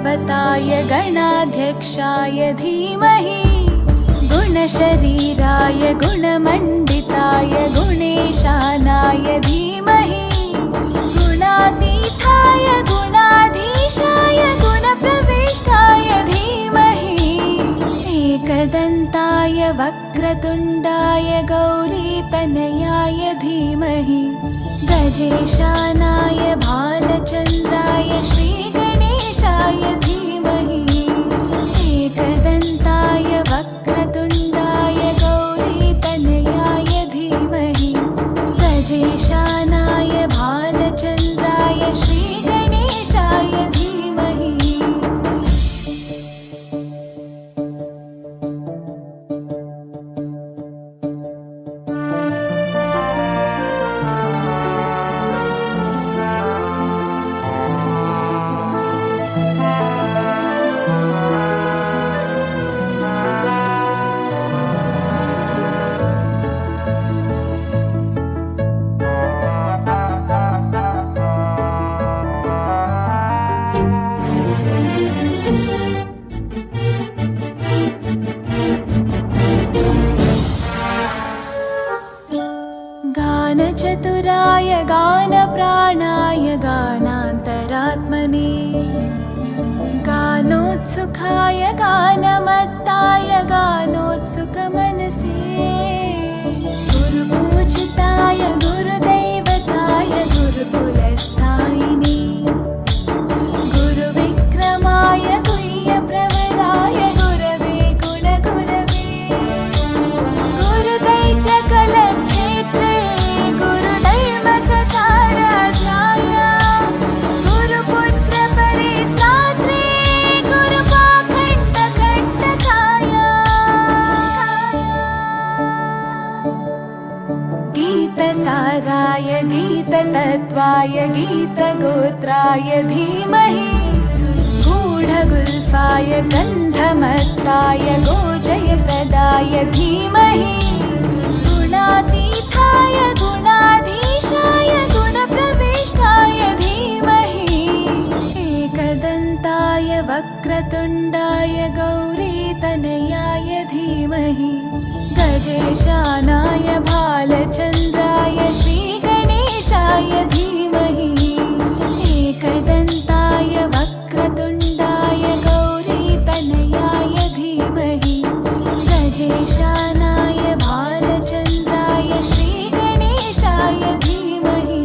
गुरुदेवताय गणाध्यक्षाय धीमहि गुणशरीराय गुणमण्डिताय गुणेशानाय धीमहि गुणातीताय गुणाधीशाय गुणप्रविष्टाय धीमहि एकदन्ताय वक्रतुण्डाय गौरीतनयाय धीमहि गजेशानाय भालचन्द्राय श्रीगणेशाय धीमहि एकदन्ताय वक्रतुण्डाय गौरीतनयाय धीमहि गजेशानाय भालचन्द्राय श्रीगणेशाय धीमहि। गानचतुराय गानप्राणाय गानान्तरात्मने गानोत्सुकाय गानमत्ताय गानोत्सुकमनसे गुरुपूजिताय गुरुदैवताय गुरुकुलस्थायिने गुरुविक्रमाय गुह्यप्रवराय गुरवे गुणगुरवे गुरुदैत्यकलक्षेत्रे गुरुधर्मसताराध्याय गुरुपुत्रपरित्रात्रे गुरुपाखण्डखण्डकाय गीतसाराय गीततत्त्वाय गीतगोत्राय धीमहि गूढगुल्फाय गन्धमत्ताय गोजयप्रदाय धीमहि गुणातीताय गुणाधीशाय गुणप्रविष्टाय धीमहि एकदन्ताय वक्रतुण्डाय गौरीतनयाय धीमहि गजेशानाय भालचन्द्राय श्रीगणेशाय धीमहि एकदन्ताय वक्रतुण्डाय गौरीतनयाय धीमहि गजेशानाय भालचन्द्राय श्रीगणेशाय धीमहि।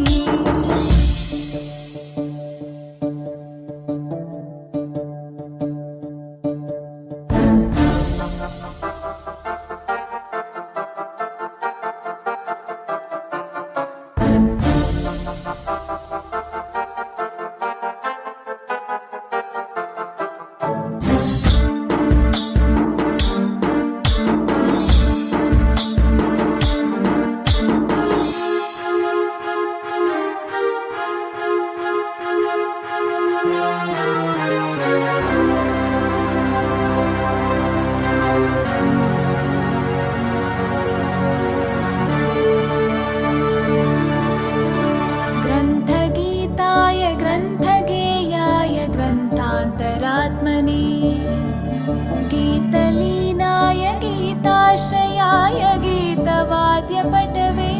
ग्रन्थगीताय ग्रन्थगेयाय ग्रन्थान्तरात्मने गीतलीनाय गीताश्रयाय गीतवाद्यपटवे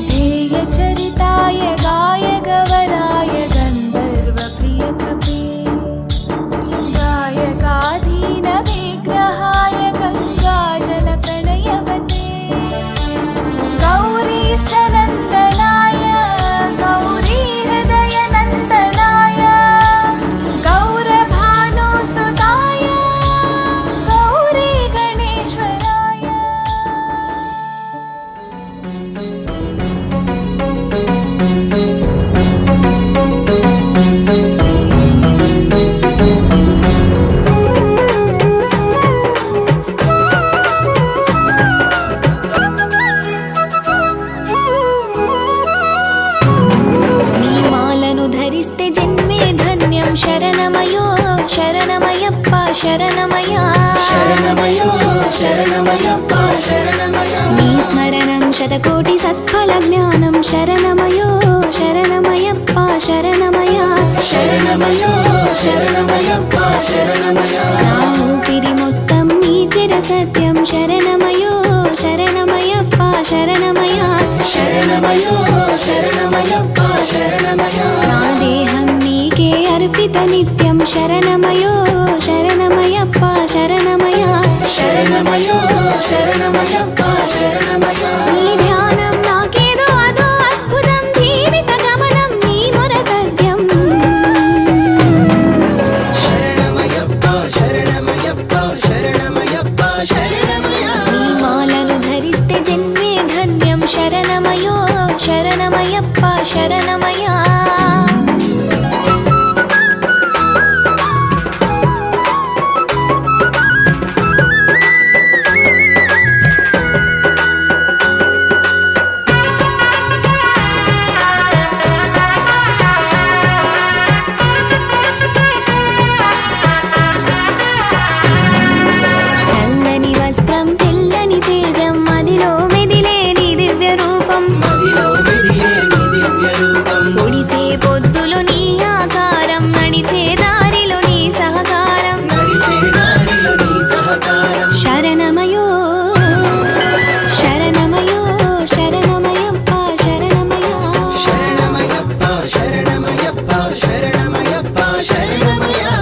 ध्येयचरिताय गायगवराय गन्धर्वप्रियकृपे गायकाधीनविग्रहाय गङ्गाजलप्रणयवते गौरीस्थनन्दनाय गौरीहृदयनन्दनाय गौरभानुसुताय गौरीगणेश्वराय శరణమయ్యా శరణమయ్యో శరణమయ్యప్ప శరణమయ్యా నీ స్మరణం శతకోటి సత్ఫల జ్ఞానం శరణమయ్యో శరణమయ్యప్ప శరణమయ్యా శరణమయ్యో శరణమయ్యప్ప శరణమయ్యా నా ఊపిరి మొత్తం నీ చిర సత్యం శరణమయ్యో శరణమయ్యప్ప శరణమయ్యా శరణమయ్యో శరణమయ్యప్ప శరణమయ్యా నా దేహం నీకే అర్పిత నిత్యం శరణమయ్యో శరణమయ్యప్ప శరణమయ్యా శరణమయ్యో శరణమయ్యప్ప శరణమయ్యా నీ ధ్యానం నాకేదో అదో అద్భుతం జీవిత గమనం నీ మొరతద్యం శరణమయ్యప్ప శరణమయ్యప్ప శరణమయ్యప్ప శరణమయ్యా నీ మాలను ధరిస్తే జన్మే ధన్యం శరణమయ్యో శరణమయ్యప్ప శరణమయ్యా నల్లని వస్త్రం తెల్లని తేజం మదిలో మెదిలే నీ దివ్య రూపం మదిలో మెదిలే నీ దివ్య రూపం పొడిసే పొద్దులు నీ ఆకారం నడిచే దారిలో నీ సహకారం నడిచే దారిలో నీ సహకారం శరణమయో శరణమయో శరణమయ్యప్ప శరణమయ్యా శరణమయ్యప్ప శరణమయ్యప్ప శరణమయ్యప్ప శరణమయ్యా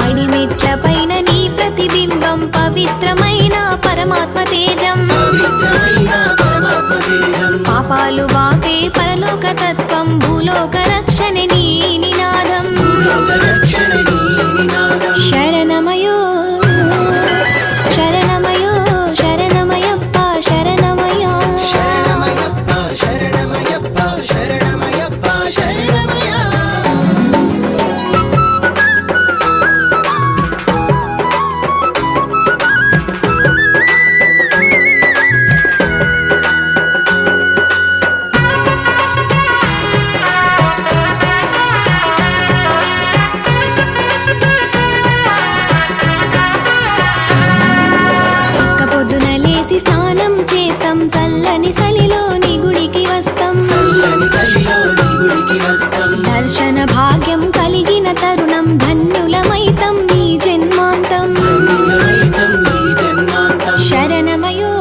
అడిమెట్ల పైన నీ ప్రతిబింబం పవిత్రమైన పరమాత్మ తేజం పవిత్రమైన పరమాత్మ తేజం పాపాలు వాపే పరలోక తత్వం భూలోక రక్షణ నీ నినాదం లోక రక్షణ నీ నినాదం శరణమయో శరణమయో శరణమయ్యప్ప శరణమయ్యా శరణమయ్యప్ప శరణమయ్యప్ప శరణమయ్యప్ప శరణమయ్యా ఒక్క పొద్దున లేసి స్నానం చేస్తాం చల్లని సలిలో నీ గుడికి వస్తాం చల్లని చలిలో నీ గుడికి వస్తాం దర్శన భాగ్యం కలిగిన తరుణం ధన్యులమైతం నీ జన్మాంతం ధన్యులమైతం నీ జన్మాంతం శరణమయో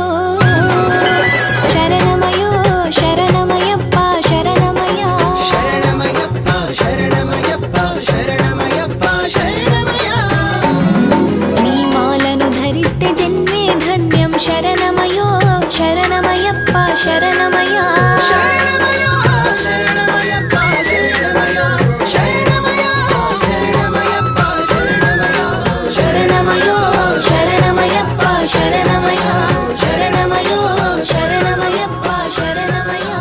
శరణమయో శరణమయ్యప్ప శరణమయ్యా శరణమయ్యప్ప శరణమయ్యప్ప శరణమయ్యప్ప శరణమయ్యా నీ మాలను ధరిస్తే జన్మే ధన్యం శరణమయో శరణమయ్యప్ప శరణమయ్యా శరణమయ్యో శరణమయ్యప్ప శరణమయ్యా శరణమయ్యో శరణమయ్యప్ప శరణమయ్యా శరణమయో శరణమయ్యప్ప శరణమయ్యా శరణమయో శరణమయ్యప్ప శరణమయ్యా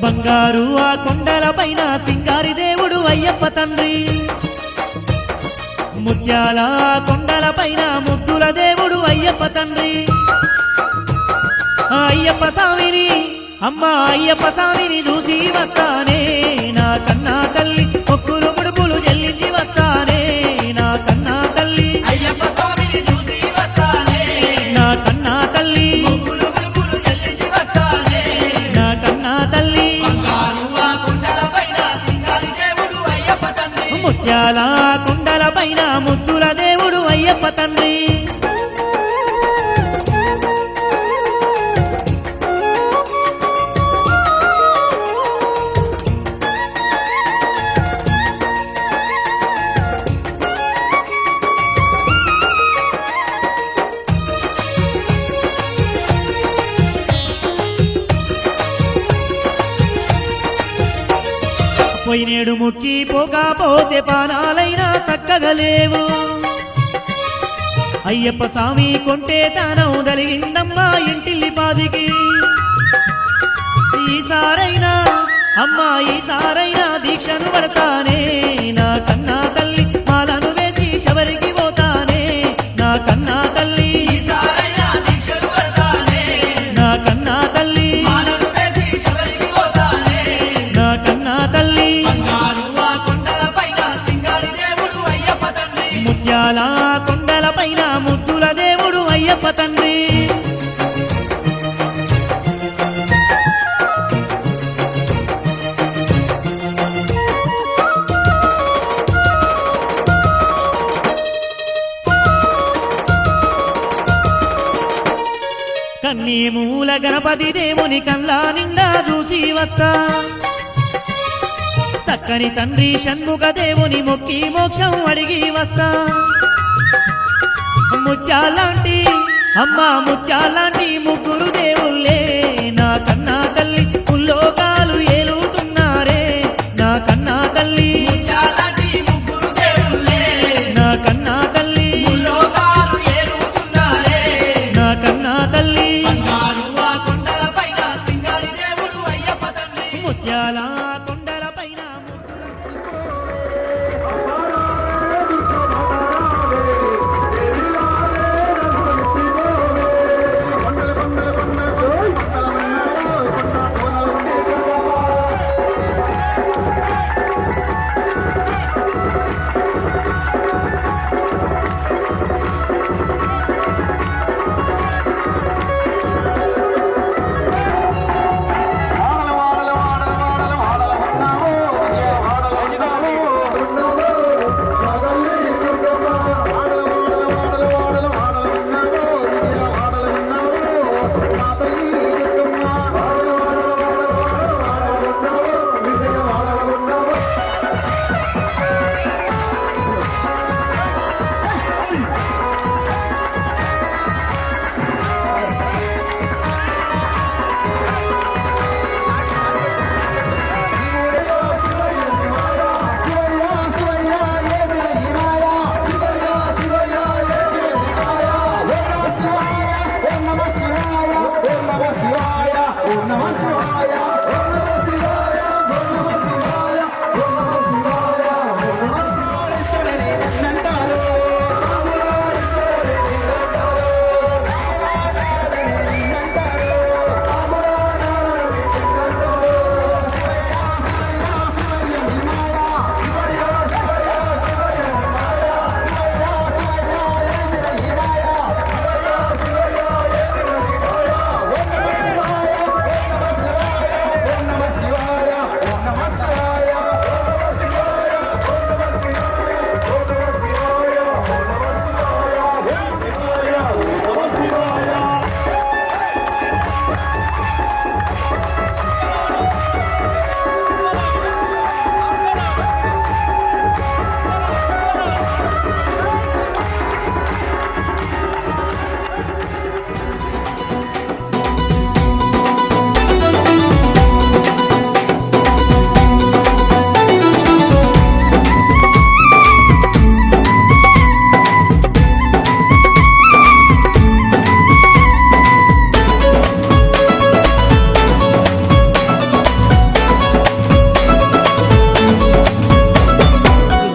బంగారు ఆ కొండల పైన సింగారి దేవుడు అయ్యప్ప తండ్రి ముత్యాల ఆ కొండల పైన ముద్దుల దేవుడు అయ్యప్ప తండ్రి ఆ అయ్యప్ప స్వామిని అమ్మ అయ్యప్ప స్వామిని చూసి వస్తానే నా కన్నా తల్లి మొక్కులు ముడుపులు చెల్లించి వస్తానే నా కన్నా తల్లి అయ్యప్ప స్వామిని చూసి వస్తానే నా కన్నా తల్లి మొక్కులు ముడుపులు చెల్లించి వస్తానే నా కన్నా తల్లి ముత్యాల కొండల పైన ముద్దుల దేవుడు అయ్యప్ప తండ్రి పోయినేడు ముక్కి పోకపోతే పానాలైనా చక్కగలేవు అయ్యప్ప స్వామి కొంటే తానం దలిగిందమ్మా ఇంటిల్లి పాదికి ఈసారైనా అమ్మా ఈసారైనా దీక్షను పడతానే నా కన్నా తల్లి మాలను వేసి శబరికి పోతానే నా కన్నా తల్లి ఈసారైనా దీక్షను పడతానే నా కన్నా తల్లి మాలను వేసి శబరికి పోతానే నా కన్నా తల్లి ముత్యాల కొండల పైన ముద్దుల దేవుడు అయ్యప్ప తండ్రి కన్నీ మూల గణపతి దేవుని కల్లా నిండా చూసి వస్తా చక్కని తండ్రి షణ్ముఖ దేవుని మొక్కి మోక్షం అడిగి వస్తా ముత్యాలాంటి అమ్మా ముత్యాలాంటి ముగ్గురు దేవుళ్ళే నా కన్నా తల్లి పుల్లోకాలు ఏలుతున్నారే నా కన్నా తల్లి ముగ్గురు దేవుళ్ళే నా కన్నా తల్లి పుల్లోకాలు ఏలుతున్నారే నా కన్నా తల్లి ముత్యాల కొండల పైన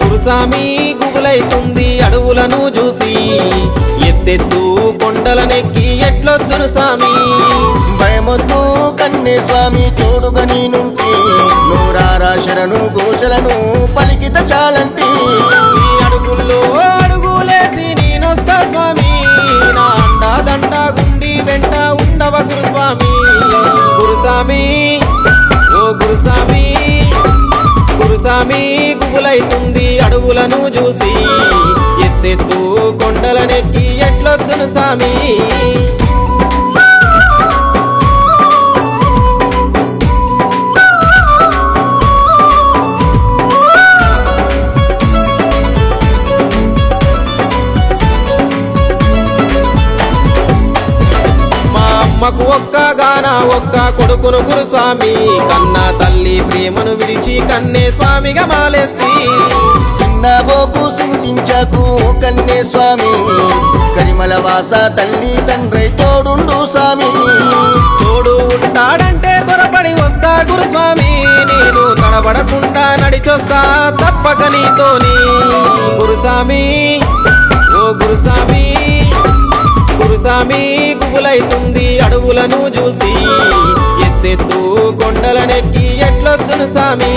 గురుసామి గుబులైతుంది అడవులను చూసి ఎత్తెత్తు కొండలనెక్కి ఎట్లొద్దును సామి భయమొద్దు కన్నే స్వామి తోడుగా నేనుంటే నూరారా శరణు ఘోషలను పలికిత చాలంటి నీ అడుగుల్లో అడుగులేసి నేనొస్తా స్వామి నా అండా దండ గుండి వెంట ఉండవ గురుస్వామి గురుసామి ఓ గురుసామి గురుసామి గుబులైతుంది అడవులను చూసి ఎత్తెత్తు కొండలనెక్కి ఎట్లొద్దును సామి అమ్మకు ఒక్క గాన ఒక్క కొడుకును గురుస్వామి కన్నా తల్లి ప్రేమను విడి నిలిచి కన్నే స్వామిగా మాలేస్తి సిన్నబోకు సింతించకు కన్నే స్వామి కరిమల వాస తల్లి తండ్రి తోడుండు స్వామి తోడు ఉంటాడంటే త్వరపడి వస్తా గురుస్వామి నేను తడబడకుండా నడిచొస్తా తప్పక నీతోని గురుస్వామి ఓ గురుస్వామి గురుస్వామి గుబులైతుంది అడవులను చూసి ఎత్తెత్తు కొండలనెక్కి ఎట్లొద్దును స్వామి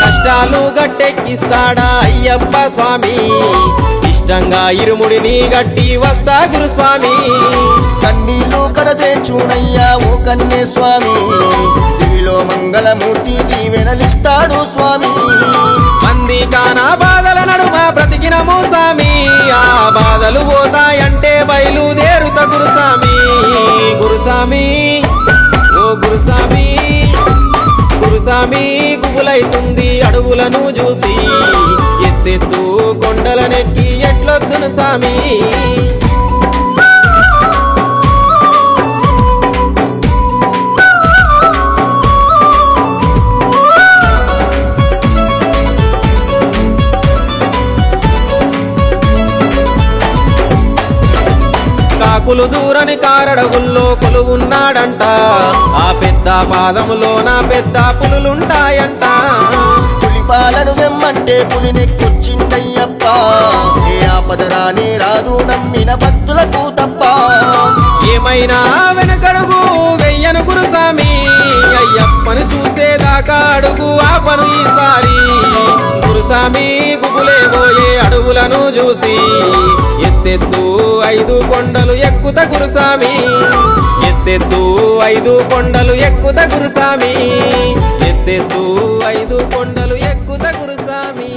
కష్టాలు గట్టెక్కిస్తాడా అయ్యప్ప స్వామి ఇష్టంగా ఇరుముడిని గట్టి వస్తా గురుస్వామి కన్నీళ్ళు కడదేచునయ్యా ఓ కన్నే స్వామి దివిలో మంగళమూర్తి దీవెనలిస్తాడు స్వామి మంది కానా బాధల నడుమ బ్రతికినము స్వామి ఆ బాధలు పోతాయంటే బయలుదేరుత గురుస్వామి గురుస్వామి ఓ గురుస్వామి గురుస్వామి గుబులైతుంది అడవులను చూసి ఎత్తెత్తు కొండలనెక్కి ఎట్లొద్దును స్వామి కాకులు దూరని కారడవుల్లో కొలువున్నాడంట ఆ పెద్ద పాదములో నా పెద్ద పులులుంటాయంట పులిపాలను వెమ్మంటే పులినెక్కొచ్చిందయ్యప్ప ఏ ఆపదరాని రాదు నమ్మిన భక్తులకు తప్ప ఏమైనా వెనకడుగు వెయ్యను గురుస్వామి అయ్యప్పను చూసేదాకా అడుగు ఆపను ఈసారి గురుస్వామి గుబులేబోయే అడవులను చూసి ఎత్తెత్తు 5 కొండలు ఎక్కుత గురుస్వామి ఎత్తెత్తు 5 కొండలు ఎక్కుత గురుస్వామి ఎత్తెత్తు 5 కొండలు ఎక్కుత గురుస్వామి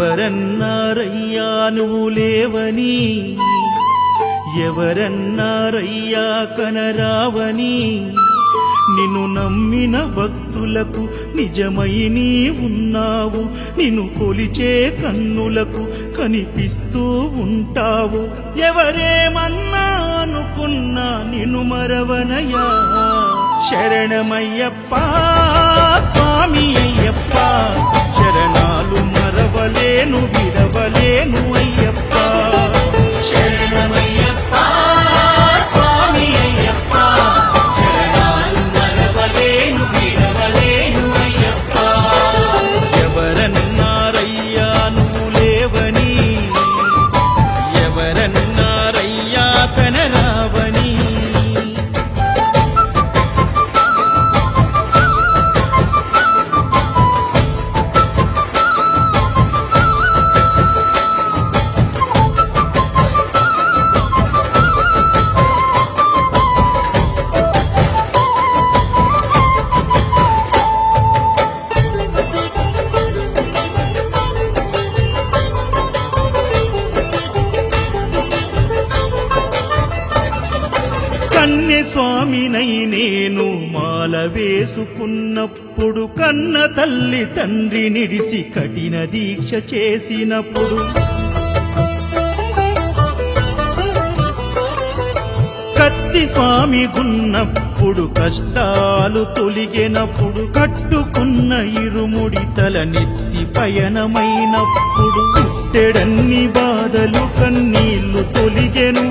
ఎవరన్నారయ్యా నువ్వు లేవని ఎవరన్నారయ్యా కనరావని నిన్ను నమ్మిన భక్తులకు నిజమై నీ ఉన్నావు నిన్ను కొలిచే కన్నులకు కనిపిస్తూ ఉంటావు ఎవరేమన్నా అనుకున్నా నిన్ను మరవనయ్యా శరణమయ్యప్ప స్వామి అయ్యప్ప శరణాలు మరవలేను విడవలేను అయ్యప్ప శరణమయ్యప్ప స్వామి అయ్యప్ప శరణాలు మరవలేను విడవలేను అయ్యప్ప ఎవరన్నారయ్యా నువ్వు లేవని ఎవరన్నారయ్యా కనరావని స్వామినై నేను మాల వేసుకున్నప్పుడు కన్న తల్లి తండ్రి నిడిసి కఠిన దీక్ష చేసినప్పుడు కత్తి స్వామి గున్నప్పుడు కష్టాలు తొలిగినప్పుడు కట్టుకున్న ఇరుముడి తల నెత్తి పయనమైనప్పుడు పుట్టెడన్ని బాధలు కన్నీళ్లు తొలిగెను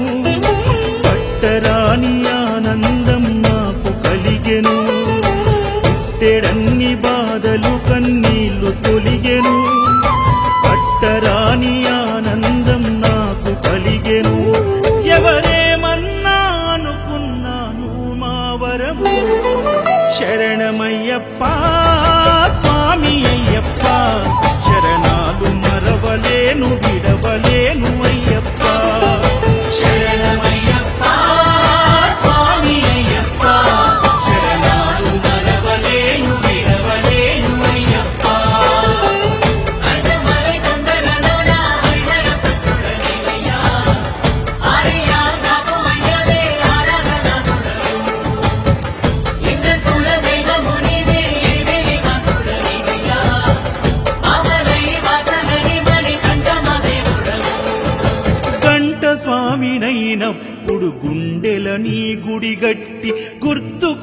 పట్టరాని ఆనందం నాకు కలిగెను పుట్టెడన్ని బాధలు కన్నీళ్లు తొలిగెను పట్టరాని ఆనందం నాకు కలిగెను స్వామినైనప్పుడు గుండెల నీ గుడిగట్టి గుర్తుకొచ్చినప్పుడల్ల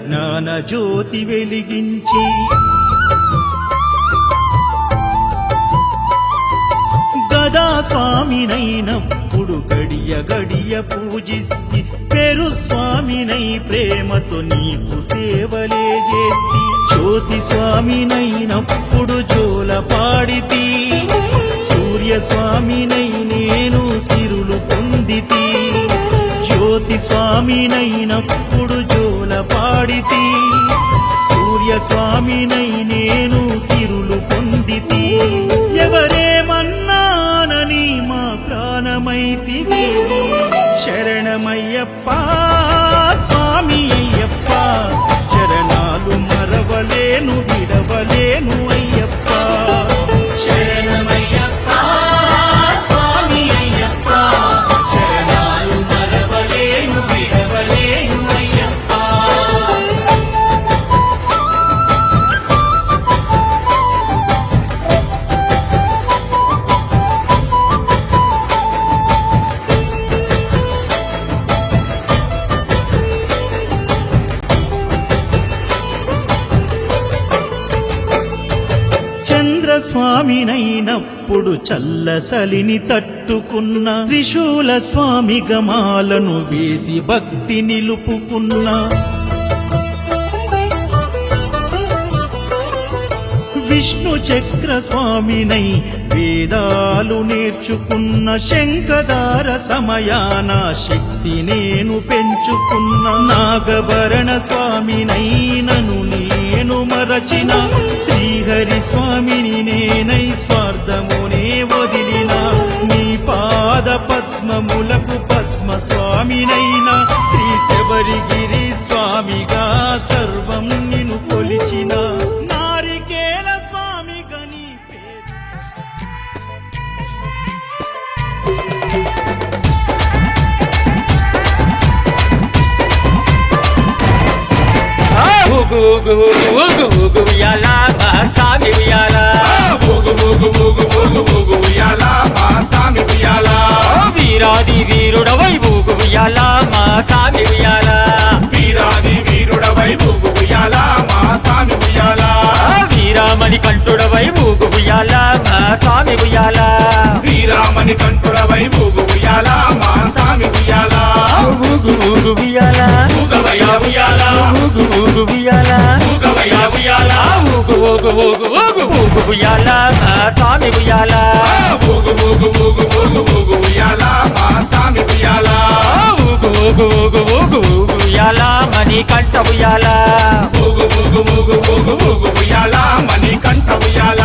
జ్ఞాన జ్యోతి వెలిగించి గదా స్వామినైనప్పుడు గడియ గడియ పూజిస్తి పెరు స్వామినై ప్రేమతో నీకు సేవలే చేస్తి జ్యోతి స్వామినైనప్పుడు జోల పాడితి సూర్య స్వామినై నేను సిరులు పొందితి జ్యోతి స్వామినైనప్పుడు జోల పాడితి సూర్య స్వామినై నేను సిరులు పొందితి ఎవరేమన్నానని మా ప్రాణమైతివి శరణమయ్యప్ప స్వామి అయ్యప్ప శరణాలు మరవలేను విడవలేను అయ్యప్ప శరణమయ్యప్ప స్వామి అయ్యప్ప శరణాలు మరవలేను విడవలేను అయ్యప్ప స్వామినైనప్పుడు చల్లసలిని తట్టుకున్న త్రిశూల స్వామి గమాలను వేసి భక్తి నిలుపుకున్న విష్ణు చక్ర స్వామినై వేదాలు నేర్చుకున్న శంఖదార సమయాన శక్తి నేను పెంచుకున్న నాగభరణ స్వామినై నను నేను మరచిన శ్రీహరి స్వామిని నేనై స్వార్థమునే వదిలిన నీ పాద పద్మములకు పద్మ స్వామినైనా శ్రీ శబరిగిరి స్వామిగా సర్వం నిన్ను కొలిచిన నారికేల స్వామి గని ఊగు ఊగు ఊగు ఊగు ఉయ్యాల మా సామి ఉయ్యాల ఊగు ఊగు ఊగు ఊగు ఊగు ఉయ్యాల మా సామి ఉయ్యాల వీరాది వీరుడవై ఊగు ఉయ్యాల మా సామి ఉయ్యాల వీరాది వీరుడవై ఊగు ఉయ్యాల మా సామి ఉయ్యాల వీరామణి కంఠుడవై ఊగు ఉయ్యాల మా సామి ఉయ్యాల వీరామణి కంఠుడవై ఊగు ఉయ్యాల మా సామి ఉయ్యాల ఊగు ఊగు ఉయ్యాల ఊగవయ్య ఉయ్యాల ఊగు ఊగు ఉయ్యాల ఊగవయ్య ఉయ్యాల ఊగు ఊగు ఊగు ఊగు ఊగు ఉయ్యాల మా సామి ఉయ్యాల ఊగు ఊగు ఊగు ఊగు ఊగు ఉయ్యాల మా సామి ఉయ్యాల ఊగు ఊగు ఊగు ఊగు ఊగు ఉయ్యాల మణి కంఠ ఉయ్యాల ఊగు ఊగు ఊగు ఊగు ఊగు ఉయ్యాల మణి కంఠ ఉయ్యాల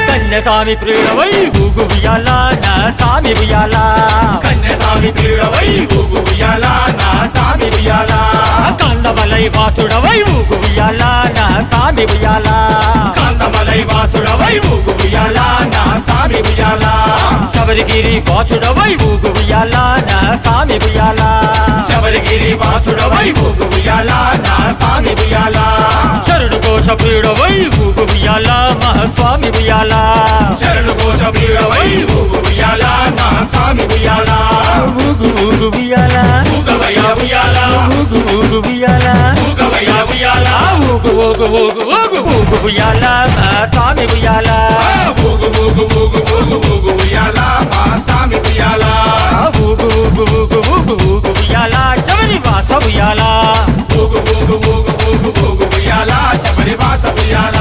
కన్యస్వామి ప్రియుడవై ఊగు ఉయ్యాల నా సామి ఉయ్యాల కన్యస్వామి ప్రియుడవై ఊగు ఉయ్యాల నా సామి ఉయ్యాల కందమలై వాసుడవై ఊగు ఉయ్యాల నా సామి ఉయ్యాల కాంతమలై వాసుడవై ఊగు ఉయ్యాల నా సామి ఉయ్యాల శబరిగిరి వాసుడవై ఊగు ఉయ్యాల నా సామి ఉయ్యాల శబరిగిరి వాసుడవై ఊగు ఉయ్యాల నా సామి ఉయ్యాల శరణు కోశ ప్రియుడవై ఊగు ఉయ్యాల మహాస్వామి ఉయ్యాల శరణు కోశ ప్రియుడవై ఊగు ఉయ్యాల నా సామి ఉయ్యాల ఊగు ఊగు ఉయ్యాల ఊగవయ్య ఉయ్యాల ఊగు ఊగు ఉయ్యాల ఊగవయ్య ఉయ్యాల ఊగు ఊగు ఊగు ఊగు ఊగు ఉయ్యాల మహాస్వామి ఉయ్యాల ఊగు ఊగు ఊగు ఊగు ఊగు ఉయ్యాల మా సామి ఉయ్యాల ఊగు ఊగు ఊగు ఊగు ఊగు ఉయ్యాల శబరి వాస ఉయ్యాల ఊగు ఊగు ఊగు ఊగు ఊగు ఉయ్యాల శబరి వాస ఉయ్యాల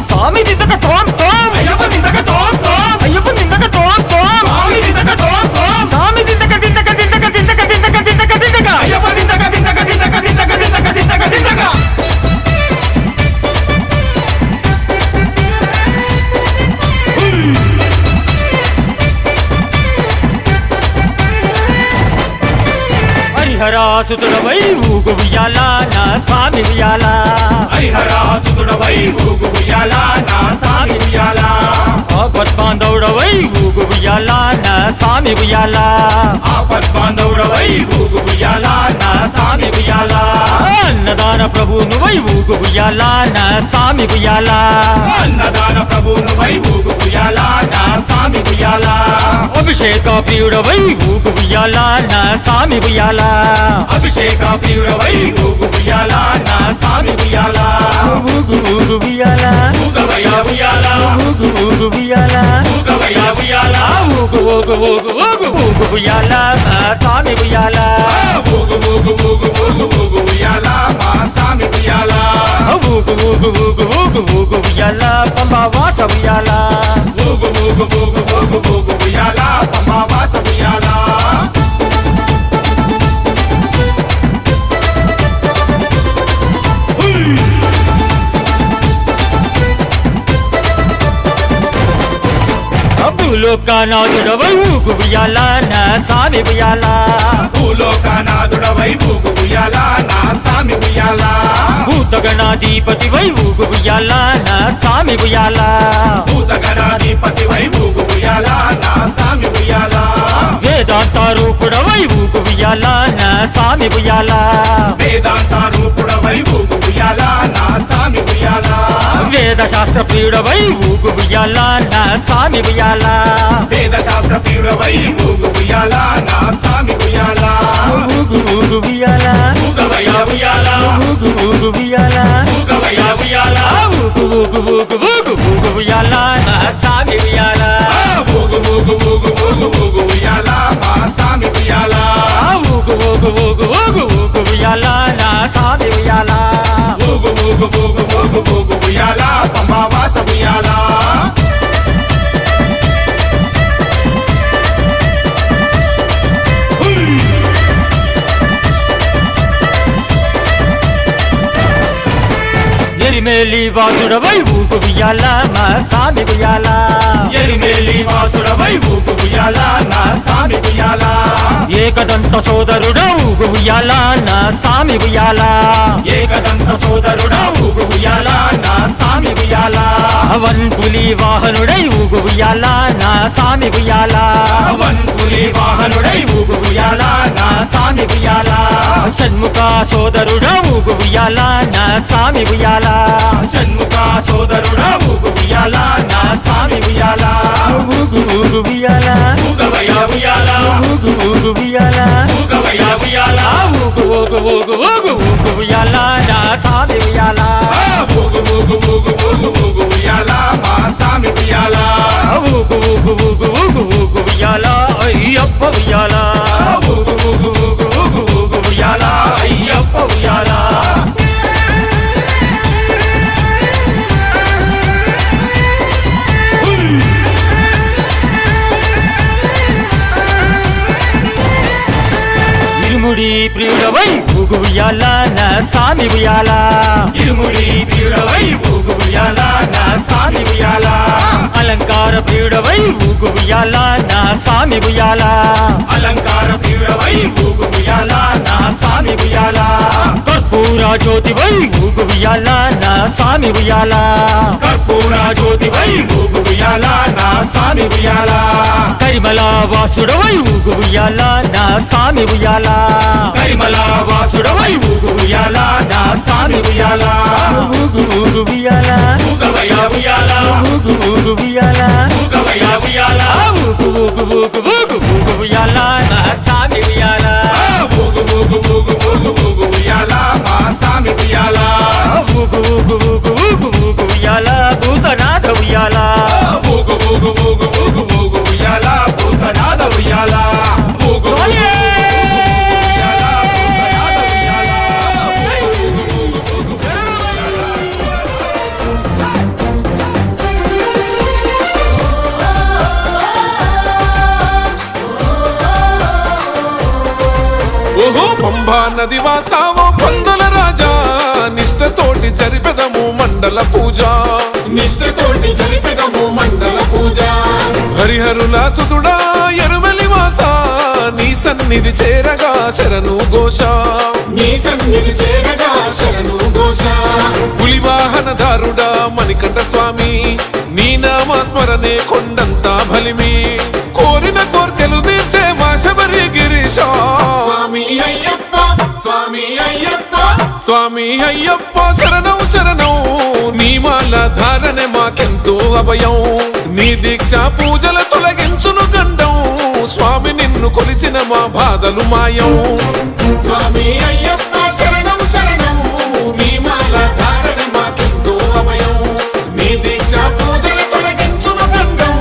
స్వామి దిద్దక తోం తోం అయ్యప్ప నిందక తోం తోం అయ్యప్ప దిద్దక తోం తోం స్వామి నిందక తోం తోం స్వామి దిద్దక దిద్దక దిద్దక దిద్దక దిద్దక దిద్దక దిద్దక అయ్యప్ప నిందక దిందక దిందక దిందక దిందక దిందక దిందక హరిహరాసుతుడవై ఊగు ఉయ్యాల నా స్వామి ఉయ్యాల హరిహరాసుతుడవై ఊగు ఉయ్యాల నా సామి ఉయ్యాల ఆపద్బాంధవుడవై ఊగు ఉయ్యాల నా స్వామి ఉయ్యాల ఆపద్బాంధవుడవై ఊగు ఉయ్యాల ప్రభు నువ్వై ఊగు ఉయ్యాల నా సామి ఉయ్యాల అన్నదాన ప్రభు నువ్వై ఊగు ఉయ్యాల నా సామి ఉయ్యాల అభిషేక ప్రియుడవై ఊగు ఉయ్యాల నా సామి ఉయ్యాల అభిషేక ప్రియుడవై ఊగు ఉయ్యాల నా సామి ఉయ్యాల ఊగు ఊగు ఉయ్యాల ఊగవయ్య ఉయ్యాల ఊగు ఊగు ఉయ్యాల ఊగవయ్య ఉయ్యాల ఊగు ఊగు ఊగు ఊగు ఊగు ఉయ్యాల నా సామి ఉయ్యాల ఊగు ఊగు ఊగు ఊగు ఊగు ఉయ్యాల మా సామి ఉయ్యాల ఊగు ఊగు ఊగు ఊగు ఊగు ఉయ్యాల పంబా వాస ఉయ్యాల ఊగు ఊగు ఊగు ఊగు ఊగు ఉయ్యాల పంబావాస ఉయ్యాల భూలోకనాథుడవై ఊగు ఉయ్యాల నా సామి ఉయ్యాల భూలోకనాథుడవై ఊగు ఉయ్యాల నా సామి ఉయ్యాల భూతగణాధిపతివై ఊగు ఉయ్యాల నా సామి ఉయ్యాల భూతగణాధిపతివై ఊగు ఉయ్యాల నా సామి ఉయ్యాల వేదాంత రూపుడవై ఊగు ఉయ్యాల నా సామి ఉయ్యాల వేదాంత రూపుడవై ఊగు ఉయ్యాల నా సామి ఉయ్యాల వేద శాస్త్ర ప్రియుడవై ఊగు ఉయ్యాల నా సామి ఉయ్యాల వేద శాస్త్ర ప్రియుడవై ఊగు ఉయ్యాల నా సామి ఉయ్యాల ఊగు ఊగు ఉయ్యాల ఊగవయ్య ఉయ్యాల ఊగు ఊగు ఉయ్యాల ఊగవయ్య ఉయ్యాల ఊగు ఊగు ఊగు ఊగు ఊగు ఉయ్యాల నా సామి ఉయ్యాల ఊగు ఊగు ఊగు ఊగు ఊగు ఉయ్యాల మా సామి ఉయ్యాల ఊగు ఊగు ఊగు ఊగు ఊగు ఉయ్యాల నా సామి ఉయ్యాల ఊగు ఊగు ఊగు ఊగు ఊగు ఉయ్యాల పంబావాస ఉయ్యాల ఎరిమేలి వాసుడవై ఊగు ఉయ్యాల మా సామి ఉయ్యాల ఎరిమేలి వాసుడవై ఊగు ఉయ్యాల నా సామి ఉయ్యాల ఏకదంత సోదరుడా ఊగు ఉయ్యాల నా సామి ఉయ్యాల ఏకదంత సోదరుడా ఊగు ఉయ్యాల నా సామి ఉయ్యాల అవన్ పులి వాహనుడై ఊగు ఉయ్యాల నా సామి ఉయ్యాల వన్పులి వాహనుడై ఊగు ఉయ్యాల నా సామి ఉయ్యాల షణ్ముఖ సోదరుడా ఊగు ఉయ్యాల నా సామి ఉయ్యాల షణ్ముఖ సోదరుడా ఊగు ఉయ్యాల నా సామి ఉయ్యాల ఊగు ఊగు ఉయ్యాల ఊగవయ్య ఉయ్యాల ఊగు ఊగు ఉయ్యాల ఊగవయ్య ఉయ్యాల ఊగు ఊగు ఊగు ఊగు ఊగు ఉయ్యాల నా సామి ఉయ్యాల ఊగు ఊగు ఊగు ఊగు ఊగు ఉయ్యాల మా సామి ఉయ్యాల ఊగు ఊగు ఊగు ఊగు ఊగు ఉయ్యాల అయ్యప్ప ఉయ్యాల ఊగు ఊగు ఊగు ఊగు ఊగు ఉయ్యాల అయ్యప్ప ఉయ్యాల ఇరుముడి ప్రియుడవై ఊగు ఉయ్యాల నా సామి ఉయ్యాల ఇరుముడి ప్రియుడవై ఊగు ఉయ్యాల నా సామి ఉయ్యాల అలంకార ప్రియుడవై ఊగు ఉయ్యాల నా సామి ఉయ్యాల అలంకార ప్రియుడవై ఊగు ఉయ్యాల నా సామి ఉయ్యాల కర్పూర జ్యోతివై ఊగు ఉయ్యాల నా సామి ఉయ్యాల కర్పూర జ్యోతివై ఊగు ఉయ్యాల నా సామి ఉయ్యాల కరిమల వాసుడవై ఊగు ఉయ్యాల నా సామి ఉయ్యాల కరిమల వాసుడవై ఊగు ఉయ్యాల నా సామి ఉయ్యాల ఊగు ఊగు ఉయ్యాల ఊగవయ్య ఉయ్యాల ఊగు ఊగు ఉయ్యాల ఊగవయ్య ఉయ్యాల ఊగు ఊగు ఊగు ఊగు ఊగు ఉయ్యాల నా సామి ఉయ్యాల ఊగు ఊగు ఊగు ఊగు ఊగు ఉయ్యాల మా సామి ఉయ్యాల ఊగు ఊగు ఊగు ఊగు ఊగు ఉయ్యాల భూతనాథ ఉయ్యాల ఊగు ఊగు ఊగు ఊగు ఊగు ఉయ్యాల భూతనాథ ఉయ్యాల ఊగు ఊగు ఊగు ఉయ్యాల భూతనాథ ఉయ్యాల ఊగు ఊగు ఊగు ఉయ్యాల ఓహో పంబా నది వాసావో పందుల రాజా నిష్టతోటి జరిపెదము మండల పూజ నిష్ఠతోటి జరిపెదము మండల పూజ హరిహరుల సుతుడా ఎరువెలి వాస నీ సన్నిధి చేరగా శరణు ఘోష నీ సన్నిధి చేరగా శరణు ఘోష పులివాహనదారుడా మణికంఠ స్వామి నీ నామ స్మరణే కొండంతా బలిమి కోరిన కోర్కెలు తీర్చే మా శబరి గిరీశ స్వామి అయ్యప్ప స్వామి అయ్యప్ప స్వామి అయ్యప్ప శరణం శరణం నీ మాల ధారణ మాకెంతో అభయం నీ దీక్ష పూజల తొలగించును గండం స్వామి నిన్ను కొలిచిన మా బాధలు మాయం స్వామి అయ్యప్ప శరణం శరణం నీ మాల ధారణ మాకెంతో అభయం నీ దీక్ష పూజల తొలగించును గండం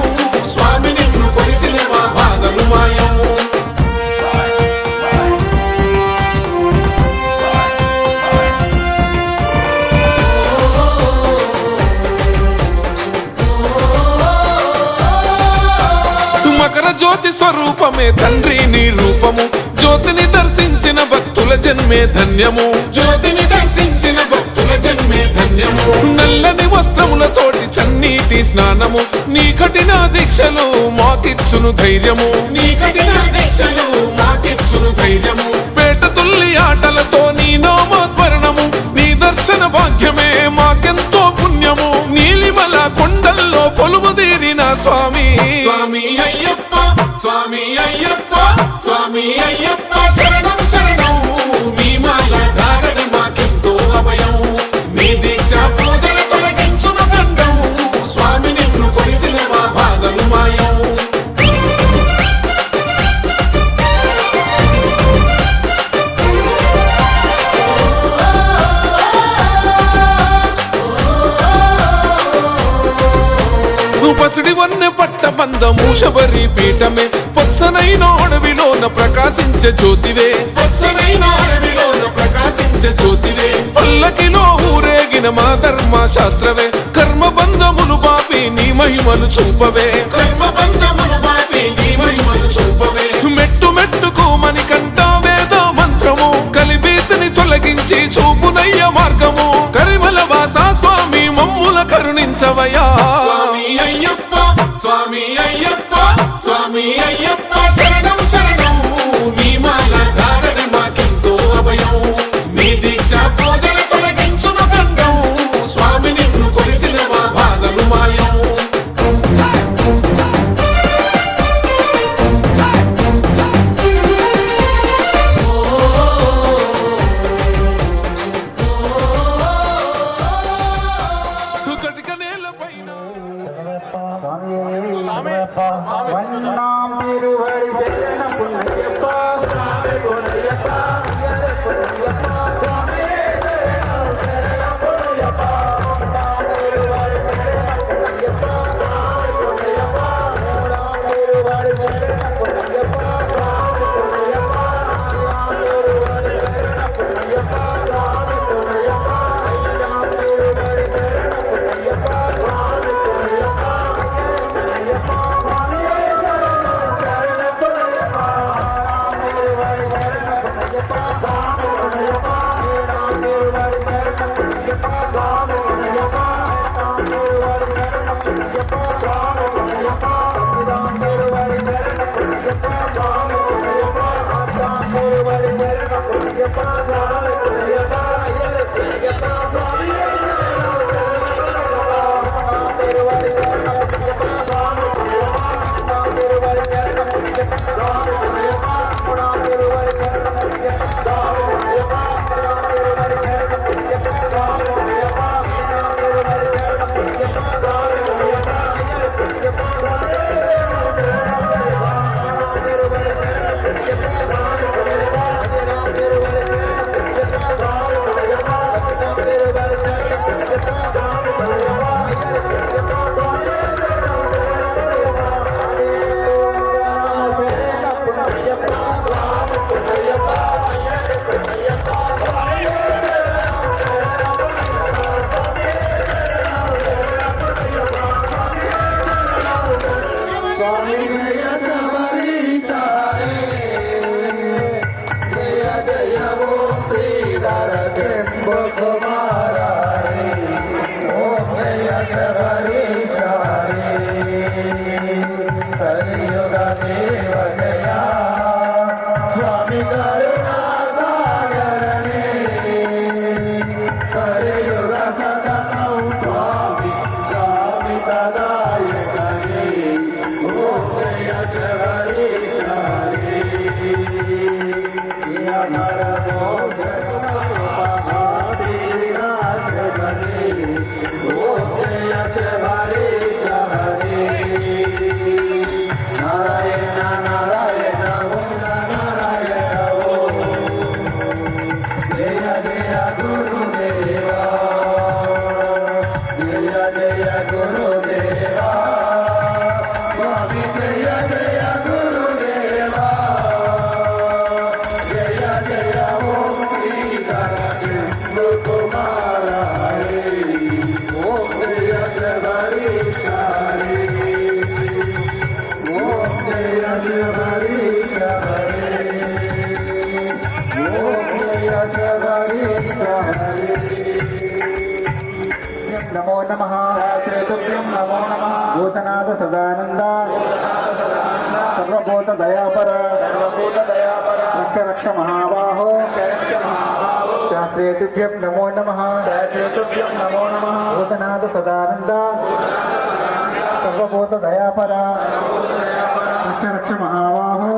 స్వామి నిన్ను కొలిచిన మా బాధలు మాయం మకర జ్యోతి స్వరూపమే తండ్రి నీ రూపము జ్యోతిని దర్శించిన భక్తుల జన్మే ధన్యము జ్యోతిని దర్శించిన భక్తుల జన్మే ధన్యము నల్లని వస్త్రములతోటి చన్నీటి స్నానము నీ కఠిన దీక్షలు మాకిచ్చును ధైర్యము నీ కఠిన దీక్షలు మాకిచ్చును ధైర్యము పేట తుల్లి ఆటలతో నీ నామస్మరణము నీ దర్శన భాగ్యమే మాకెంతో పుణ్యము నీలిమల కొండల్లో కొలువుదీరిన స్వామి స్వామి అయ్యప్ప స్వామి అయ్యప్ప స్వామి అయ్యప్ప శరణం శరణం నీ మాల ధారణ మాకెంతో అభయం నీ దీక్ష పూజల తొలగించును గండం స్వామి నిన్ను కొలిచిన మా బాధలు మాయం పసిడి వన్నె పట్ట బంధము శబరి పీఠమే పచ్చనైన అడవిలోన ప్రకాశించే జ్యోతివే పచ్చనైన అడవిలోన ప్రకాశించే జ్యోతివే పల్లకిలో ఊరేగిన మా ధర్మ శాస్త్రవే కర్మ బంధములు బాపి నీ మహిమలు చూపవే కర్మ బంధములు బాపి నీ మహిమలు చూపవే మెట్టు మెట్టుకు మణికంఠ వేద మంత్రము కలిబీతిని తొలగించి చూపునయ్య మార్గము కరిమల వాస స్వామి మమ్ముల కరుణించవయా స్వామి అయ్యప్ప స్వామి అయ్యప్ప స్వామి అయ్యప్ప శరణం శరణం నీ మాల ధారణ మాకెంతో అభయం నీ దీక్ష పూజల తొలగించును గండం స్వామి నిన్ను కొలిచిన మా బాధలు మాయం కటిక నేలపైన വന്നാം തിരുവടി ശരണം പുണ്യപ്പ സ്വാമി പുണ്യപ്പ പുണ്യപ്പ സ്വാമി ശരണം പുണ്യപ്പ വന്നാം തിരുവടി ശരണം പുണ്യപ്പ സ്വാമി പുണ്യപ്പ വന്നാം തിരുവടി ശരണം പുണ്യപ്പ സ്വാമി പുണ്യപ്പ വന്നാം തിരുവടി ശരണം പുണ്യപ്പ സ്വാമി പുണ്യപ്പ വന്നാം തിരുവടി ശരണം പുണ്യപ്പ സ്വാമി പുണ്യപ്പ Hare नमो नमः श्रीतुभ्यं नमो नमः भूतनाथ सदानंद सर्वभूत दयापर रक्ष रक्ष महाबाहो शास्त्रेतुभ्यं नमो नमः भूतनाथ सदानंद सर्वभूत दयापर रक्ष रक्ष महाबाहो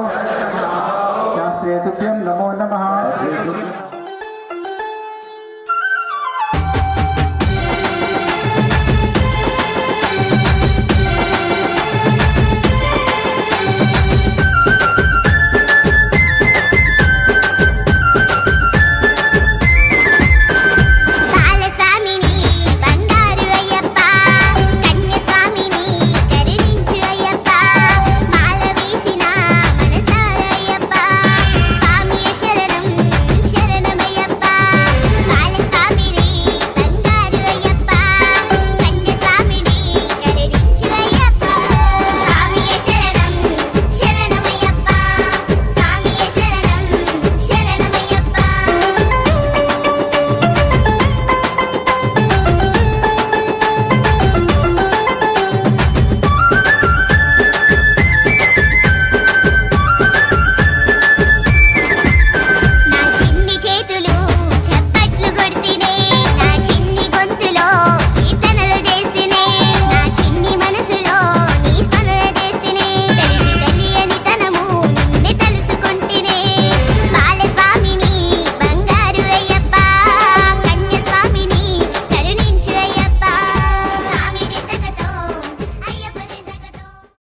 शास्त्रेतुभ्यं नमो नमः